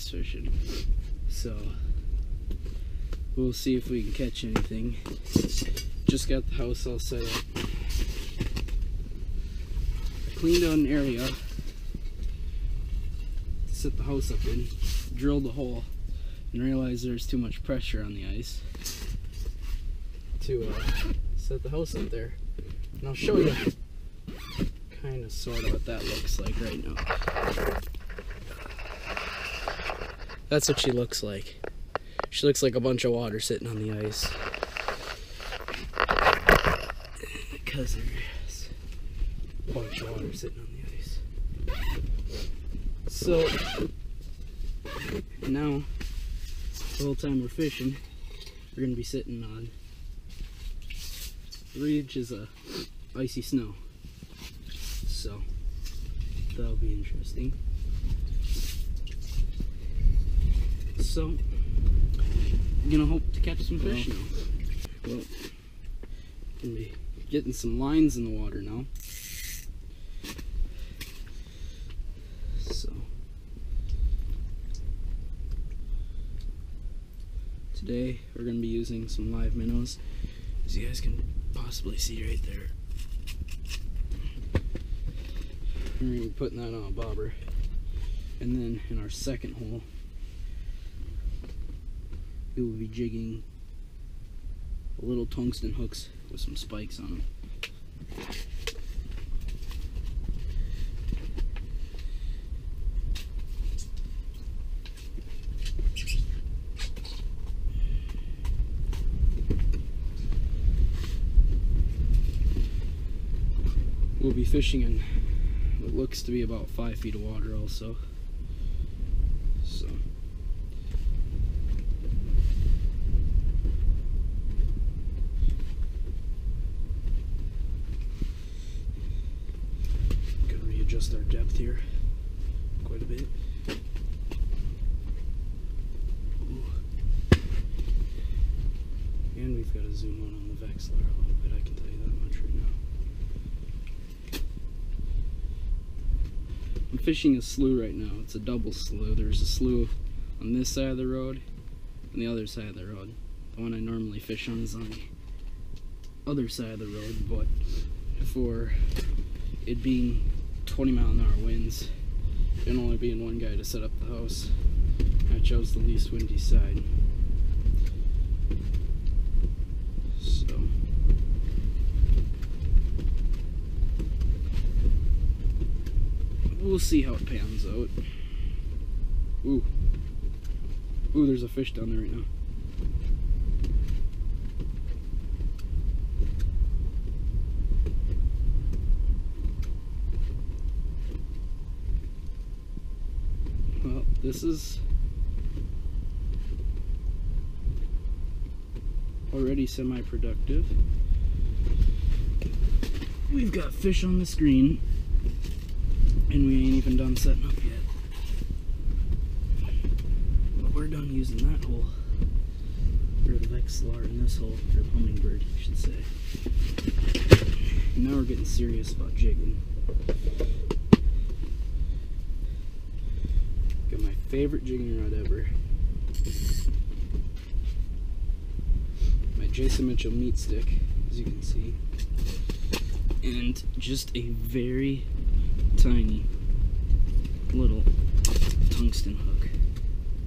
ice fishing. So we'll see if we can catch anything. Just got the house all set up. I cleaned out an area to set the house up in, drilled a hole, and realized there's too much pressure on the ice to set the house up there. And I'll show you kind of sort of what that looks like right now. That's what she looks like. She looks like a bunch of water sitting on the ice. Because there's a bunch of water sitting on the ice. So now, the whole time we're fishing, we're going to be sitting on 3 inches of icy snow. So that'll be interesting. So I'm gonna hope to catch some fish now. Well, gonna be getting some lines in the water now. So today we're gonna be using some live minnows, as you guys can possibly see right there. We're gonna be putting that on a bobber, and then in our second hole we will be jigging little tungsten hooks with some spikes on them. We'll be fishing in what looks to be about 5 feet of water also. So gotta readjust our depth here quite a bit. Ooh. And we've got to zoom in on the Vexler a little bit, I can tell you that much right now. I'm fishing a slough right now. It's a double slough. There's a slough on this side of the road and the other side of the road. The one I normally fish on is on the other side of the road, but for it being 20-mile-an-hour winds and only being one guy to set up the house, I chose the least windy side. So we'll see how it pans out. Ooh. Ooh, there's a fish down there right now. Well, this is already semi-productive. We've got fish on the screen, and we ain't even done setting up yet. But we're done using that hole for the Vexler in this hole for the hummingbird, you should say. And now we're getting serious about jigging. Got my favorite jigging rod ever. My Jason Mitchell meat stick, as you can see. And just a very tiny little tungsten hook,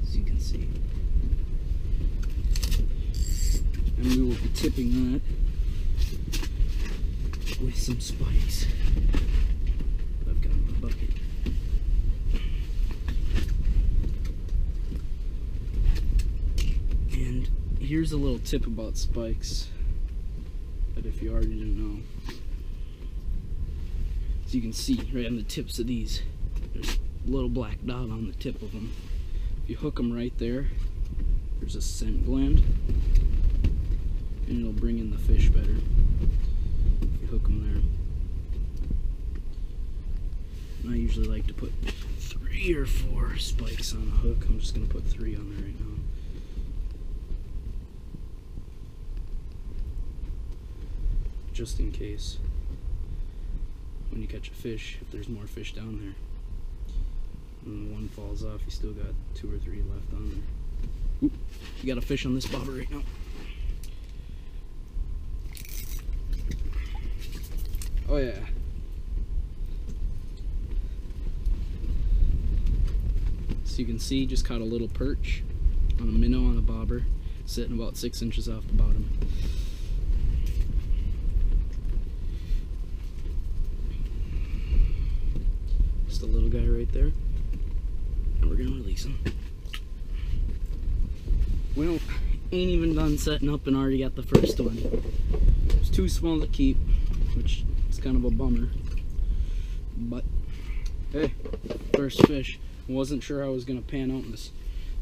as you can see. And we will be tipping that with some spikes that I've got in my bucket. And here's a little tip about spikes that if you already didn't know. You can see right on the tips of these, there's a little black dot on the tip of them. If you hook them right there, there's a scent gland, and it'll bring in the fish better if you hook them there. And I usually like to put 3 or 4 spikes on a hook. I'm just going to put 3 on there right now. Just in case. When you catch a fish, if there's more fish down there. and one falls off, you still got 2 or 3 left on there. Oop, you got a fish on this bobber right now. Oh yeah. So you can see, just caught a little perch on a minnow on a bobber, sitting about 6 inches off the bottom. Just a little guy right there, and we're gonna release him. We ain't even done setting up and already got the first one. It's too small to keep, which is kind of a bummer, but hey, first fish. Wasn't sure how it was gonna pan out in this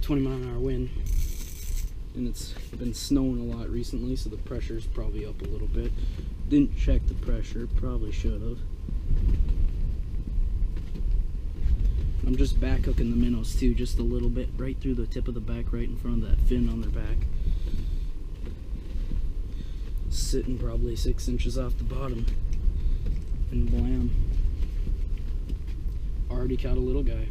20-mile-an-hour wind, and it's been snowing a lot recently, so the pressure's probably up a little bit. Didn't check the pressure, probably should have. I'm just back hooking the minnows too, just a little bit, right through the tip of the back, right in front of that fin on their back. Sitting probably 6 inches off the bottom, and blam. Already caught a little guy.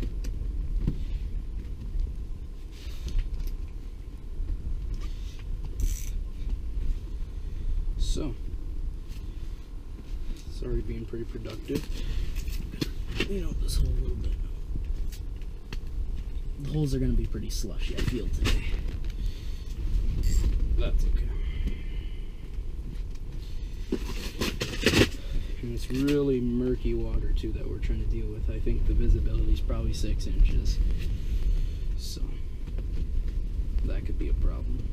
So, it's already being pretty productive. Clean out this hole a little bit. The holes are going to be pretty slushy, I feel, today. That's okay. And it's really murky water too that we're trying to deal with. I think the visibility is probably 6 inches. So, that could be a problem.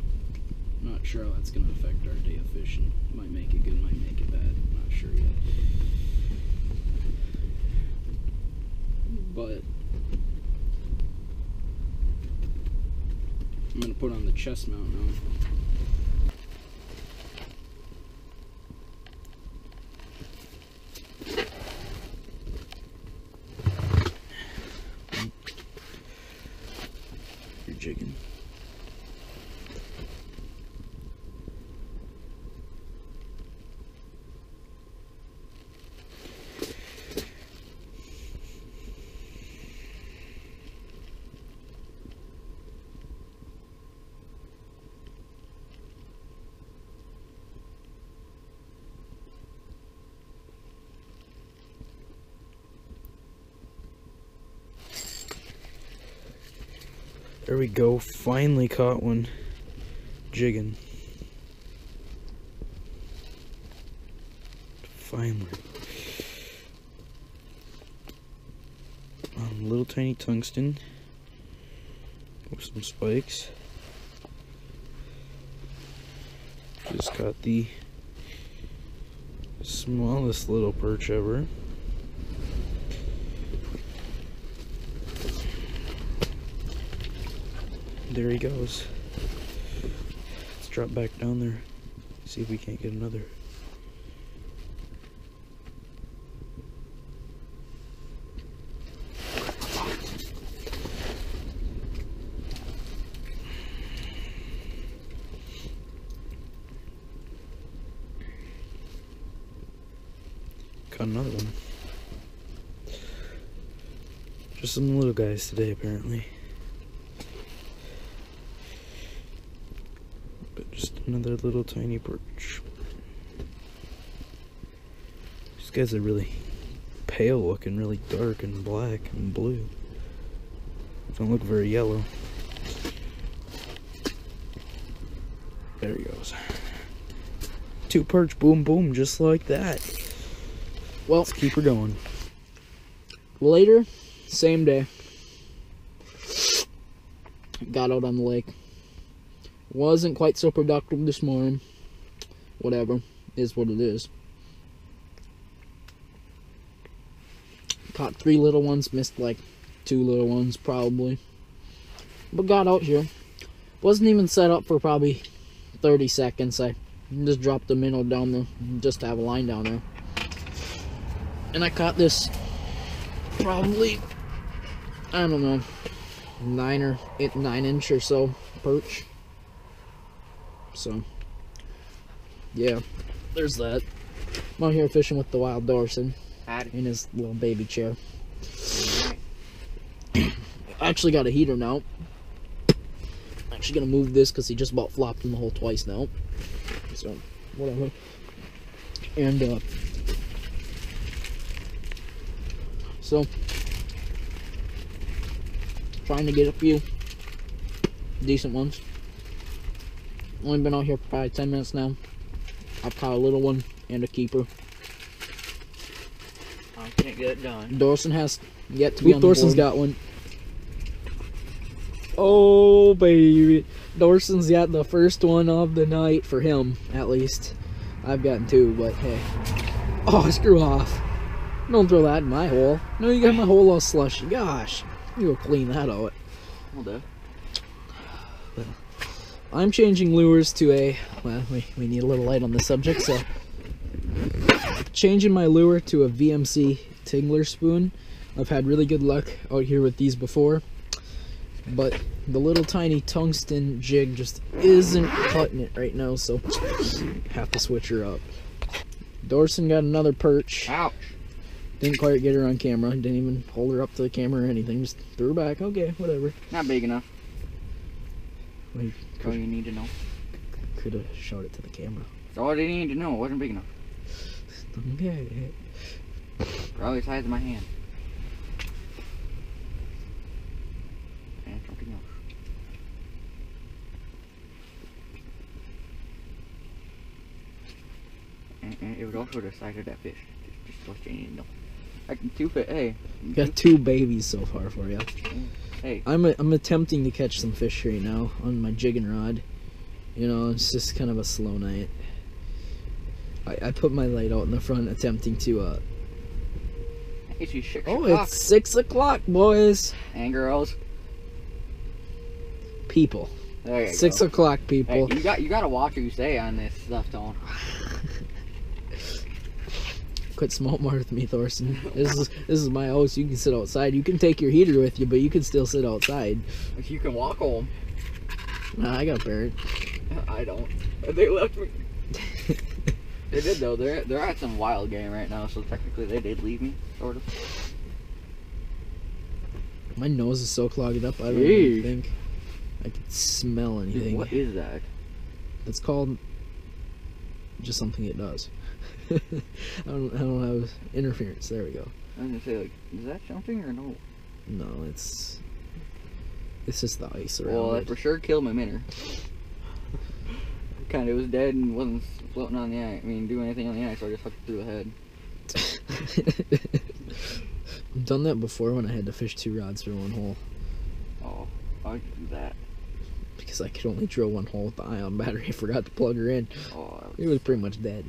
Not sure how that's going to affect our day of fishing. Might make it good, might make it bad. Not sure yet. But I'm going to put on the chest mount now. You're jigging. There we go, finally caught one jigging. Finally. Little tiny tungsten with some spikes. Just caught the smallest little perch ever. There he goes. Let's drop back down there, see if we can't get another. Caught another one. Just some little guys today, apparently. Another little tiny perch. These guys are really pale looking, really dark and black and blue. Don't look very yellow. There he goes. 2 perch, boom, boom, just like that. Well, let's keep her going. Later, same day. Got out on the lake. Wasn't quite so productive this morning. Whatever, is what it is. Caught 3 little ones, missed like 2 little ones probably. But got out here. Wasn't even set up for probably 30 seconds. I just dropped the minnow down there just to have a line down there. And I caught this probably, I don't know, 9 inch or so perch. So, yeah, there's that. I'm out here fishing with the wild Dorson in his little baby chair. I actually got a heater now. I'm actually gonna move this because he just about flopped in the hole twice now. So, whatever. And, so, trying to get a few decent ones. Only been out here for probably 10 minutes now. I've caught a little one and a keeper. I can't get it done. Dorson has yet to be on the Dorson's board. got one. Oh, baby. Dorson's got the first one of the night for him, at least. I've gotten two, but hey. Oh, screw off. Don't throw that in my hole. No, you got my hole all slushy. Gosh. You go clean that out. Will do. I'm changing lures to a... Well, we need a little light on the subject, so... Changing my lure to a VMC Tingler spoon. I've had really good luck out here with these before. But the little tiny tungsten jig just isn't cutting it right now, so have to switch her up. Dorson got another perch. Ouch. Didn't quite get her on camera. Didn't even hold her up to the camera or anything. Just threw her back. Okay, whatever. Not big enough. Wait, That's all you need to know. could have showed it to the camera. That's all you need to know. It wasn't big enough. Okay. Probably the size of my hand. And something else. And it was also the size of that fish. Just what you need to know. I can hey. Got two babies so far for you. Hey. I'm attempting to catch some fish right now on my jigging rod. You know, it's just kind of a slow night. I put my light out in the front attempting to It's 6 oh, o'clock. it's 6 o'clock, boys. And girls. People. There you 6 go. o'clock, people. Hey, you gotta watch what you say on this stuff, Tone. Quit smoke more with me, Thorson. This is my house. You can sit outside. You can take your heater with you, but you can still sit outside. If you can walk home. Nah, I got buried. I don't. They left me. They did though. They're at some wild game right now, so technically they did leave me, sort of. My nose is so clogged up. I don't Jeez. even think I can smell anything. Dude, what is that? It's called just something it does. I don't have interference. There we go. I was gonna say, like, is that jumping or no? No, it's just the ice around Well, it. that for sure killed my minnow. Kind of was dead and wasn't floating on the ice. I mean, doing anything on the ice, so I just hooked it through the head. I've done that before when I had to fish 2 rods for 1 hole. Oh, I could do that. Because I could only drill 1 hole with the ion battery. I forgot to plug her in. Oh, It was pretty much dead.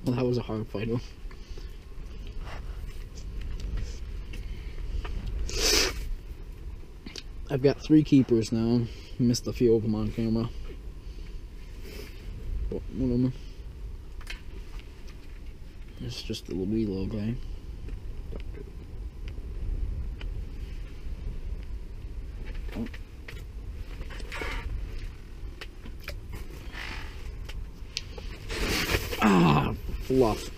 Well, that was a hard fight. Huh? I've got 3 keepers now. Missed a few of them on camera. But whatever. It's just a wee little guy. Ah, fluff.